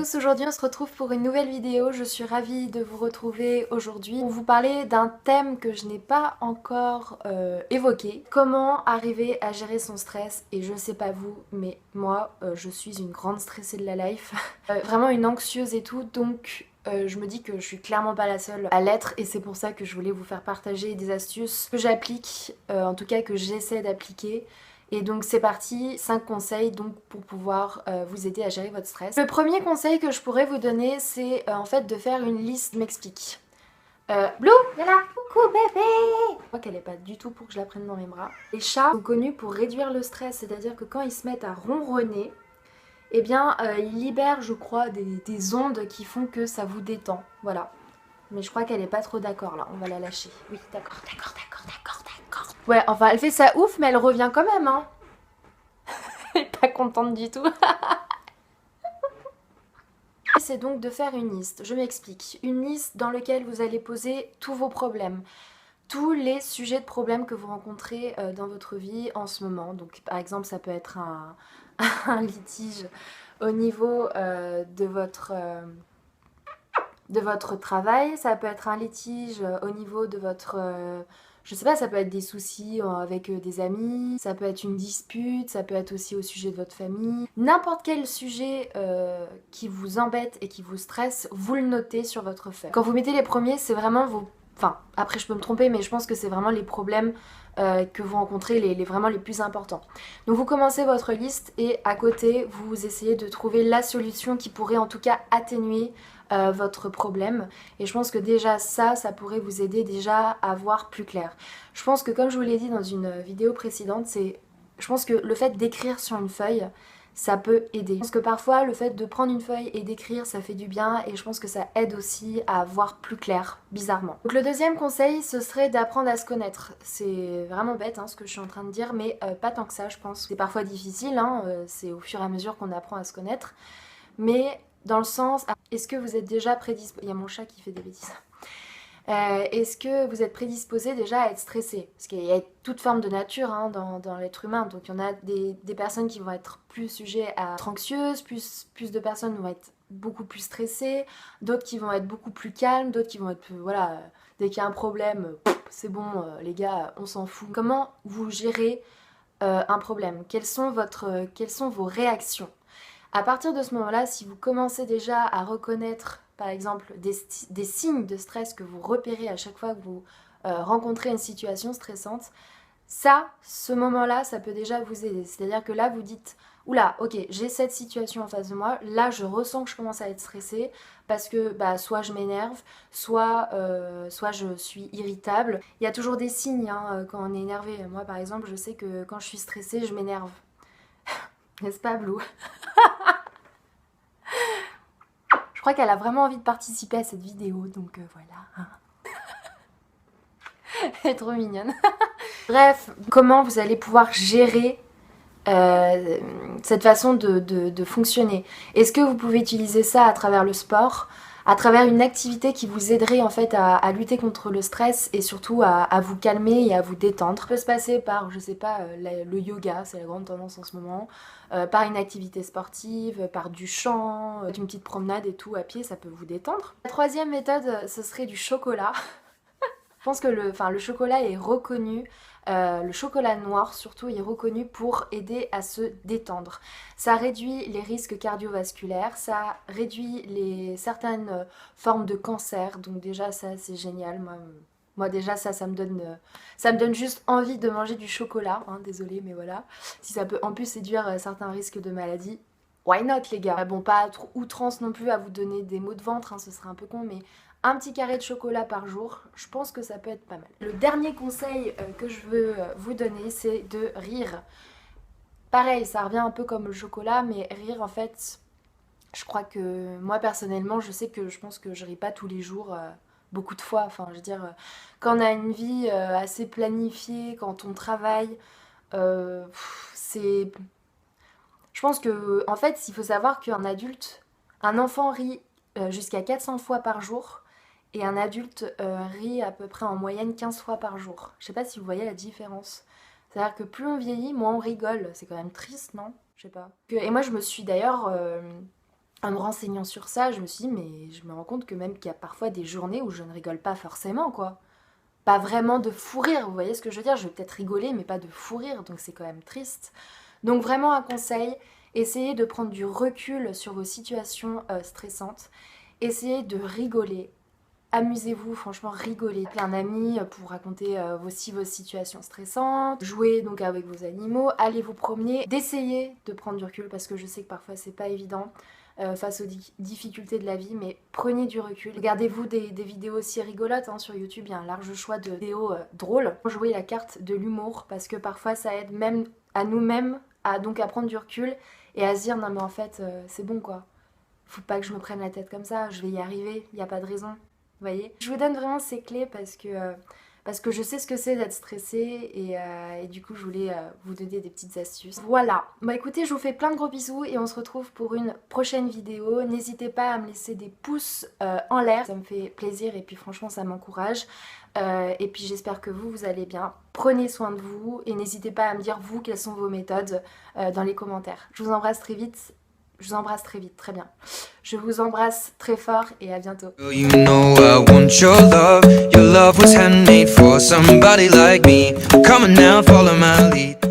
tous, aujourd'hui on se retrouve pour une nouvelle vidéo. Je suis ravie de vous retrouver aujourd'hui pour vous parler d'un thème que je n'ai pas encore évoqué. Comment arriver à gérer son stress. Et je sais pas vous, mais moi je suis une grande stressée de la life. Vraiment une anxieuse et tout, donc je me dis que je suis clairement pas la seule à l'être et c'est pour ça que je voulais vous faire partager des astuces que j'applique, en tout cas que j'essaie d'appliquer. Et donc c'est parti, 5 conseils donc pour pouvoir vous aider à gérer votre stress. Le premier conseil que je pourrais vous donner, c'est en fait de faire une liste. Je m'explique. Blue, viens là. Coucou bébé. Je crois qu'elle est pas du tout pour que je la prenne dans mes bras. Les chats sont connus pour réduire le stress, c'est-à-dire que quand ils se mettent à ronronner, eh bien ils libèrent, je crois, des ondes qui font que ça vous détend. Voilà. Mais je crois qu'elle est pas trop d'accord là, on va la lâcher. Oui, d'accord. Ouais, enfin elle fait ça ouf, mais elle revient quand même, hein. Elle est pas contente du tout. C'est donc de faire une liste, je m'explique. Une liste dans laquelle vous allez poser tous vos problèmes. Tous les sujets de problèmes que vous rencontrez dans votre vie en ce moment. Donc par exemple ça peut être un litige au niveau de votre travail, ça peut être un litige au niveau de votre... je sais pas, ça peut être des soucis avec des amis, ça peut être une dispute, ça peut être aussi au sujet de votre famille. N'importe quel sujet qui vous embête et qui vous stresse, vous le notez sur votre feuille. Quand vous mettez les premiers, c'est vraiment vos... Enfin, après je peux me tromper, mais je pense que c'est vraiment les problèmes que vous rencontrez, vraiment les plus importants. Donc vous commencez votre liste et à côté, vous essayez de trouver la solution qui pourrait en tout cas atténuer votre problème. Et je pense que déjà ça pourrait vous aider déjà à voir plus clair. Je pense que comme je vous l'ai dit dans une vidéo précédente, je pense que le fait d'écrire sur une feuille, ça peut aider. Je pense que parfois le fait de prendre une feuille et d'écrire ça fait du bien et je pense que ça aide aussi à voir plus clair, bizarrement. Donc le deuxième conseil ce serait d'apprendre à se connaître. C'est vraiment bête hein, ce que je suis en train de dire mais pas tant que ça je pense. C'est parfois difficile, hein, c'est au fur et à mesure qu'on apprend à se connaître. Mais dans le sens, est-ce que vous êtes déjà prédisposé... Il y a mon chat qui fait des bêtises. Est-ce que vous êtes prédisposé déjà à être stressé? Parce qu'il y a toute forme de nature hein, dans l'être humain. Donc il y en a des personnes qui vont être plus sujets à être anxieuses, plus de personnes vont être beaucoup plus stressées, d'autres qui vont être beaucoup plus calmes, d'autres qui vont être, voilà, dès qu'il y a un problème, c'est bon les gars, on s'en fout. Comment vous gérez un problème? Quelles sont vos réactions? À partir de ce moment-là, si vous commencez déjà à reconnaître par exemple des signes de stress que vous repérez à chaque fois que vous rencontrez une situation stressante, ce moment-là, ça peut déjà vous aider. C'est-à-dire que là, vous dites, oula, ok, j'ai cette situation en face de moi, là, je ressens que je commence à être stressée parce que bah, soit je m'énerve, soit je suis irritable. Il y a toujours des signes hein, quand on est énervé. Moi, par exemple, je sais que quand je suis stressée, je m'énerve. N'est-ce pas, Blue? Je crois qu'elle a vraiment envie de participer à cette vidéo, donc voilà. Elle est trop mignonne. Bref, comment vous allez pouvoir gérer cette façon de fonctionner? Est-ce que vous pouvez utiliser ça à travers le sport, à travers une activité qui vous aiderait en fait à lutter contre le stress et surtout à vous calmer et à vous détendre? Ça peut se passer par, je sais pas, le yoga, c'est la grande tendance en ce moment, par une activité sportive, par du chant, une petite promenade et tout à pied, ça peut vous détendre. La troisième méthode, ce serait du chocolat. Je pense que le chocolat est reconnu, le chocolat noir surtout est reconnu pour aider à se détendre. Ça réduit les risques cardiovasculaires, ça réduit certaines formes de cancer, donc déjà ça c'est génial. Moi déjà ça me donne juste envie de manger du chocolat, hein, désolée mais voilà. Si ça peut en plus réduire certains risques de maladie, why not les gars? Bon pas trop outrance non plus à vous donner des maux de ventre, hein, ce serait un peu con mais... Un petit carré de chocolat par jour, je pense que ça peut être pas mal. Le dernier conseil que je veux vous donner, c'est de rire. Pareil, ça revient un peu comme le chocolat, mais rire en fait, je crois que moi personnellement, je pense que je ris pas tous les jours, beaucoup de fois. Enfin, je veux dire, quand on a une vie assez planifiée, quand on travaille, c'est... Je pense que, en fait, il faut savoir qu'un adulte, un enfant rit jusqu'à 400 fois par jour. Et un adulte rit à peu près en moyenne 15 fois par jour. Je sais pas si vous voyez la différence. C'est-à-dire que plus on vieillit, moins on rigole. C'est quand même triste, non? Je sais pas. Et moi, je me suis d'ailleurs En me renseignant sur ça, je me suis dit, mais je me rends compte que même qu'il y a parfois des journées où je ne rigole pas forcément, quoi. Pas vraiment de fou rire, vous voyez ce que je veux dire? Je vais peut-être rigoler, mais pas de fou rire, donc c'est quand même triste. Donc vraiment un conseil, essayez de prendre du recul sur vos situations stressantes. Essayez de rigoler. Amusez-vous, franchement, rigolez. Appelez un ami pour raconter aussi vos situations stressantes. Jouez donc avec vos animaux. Allez vous promener. D'essayer de prendre du recul parce que je sais que parfois c'est pas évident face aux difficultés de la vie, mais prenez du recul. Regardez-vous des vidéos aussi rigolotes hein, sur YouTube. Il y a un large choix de vidéos drôles. Jouez la carte de l'humour parce que parfois ça aide même à nous-mêmes à prendre du recul et à se dire non mais en fait c'est bon quoi. Faut pas que je me prenne la tête comme ça, je vais y arriver, il n'y a pas de raison. Vous voyez? Je vous donne vraiment ces clés parce que je sais ce que c'est d'être stressée et du coup je voulais vous donner des petites astuces. Voilà, bah écoutez je vous fais plein de gros bisous et on se retrouve pour une prochaine vidéo. N'hésitez pas à me laisser des pouces en l'air, ça me fait plaisir et puis franchement ça m'encourage. Et puis j'espère que vous allez bien. Prenez soin de vous et n'hésitez pas à me dire vous quelles sont vos méthodes dans les commentaires. Je vous embrasse très vite. Je vous embrasse très vite, très bien. Je vous embrasse très fort et à bientôt. You know I want your love. Your love was handmade for somebody like me. Come on now, follow my lead.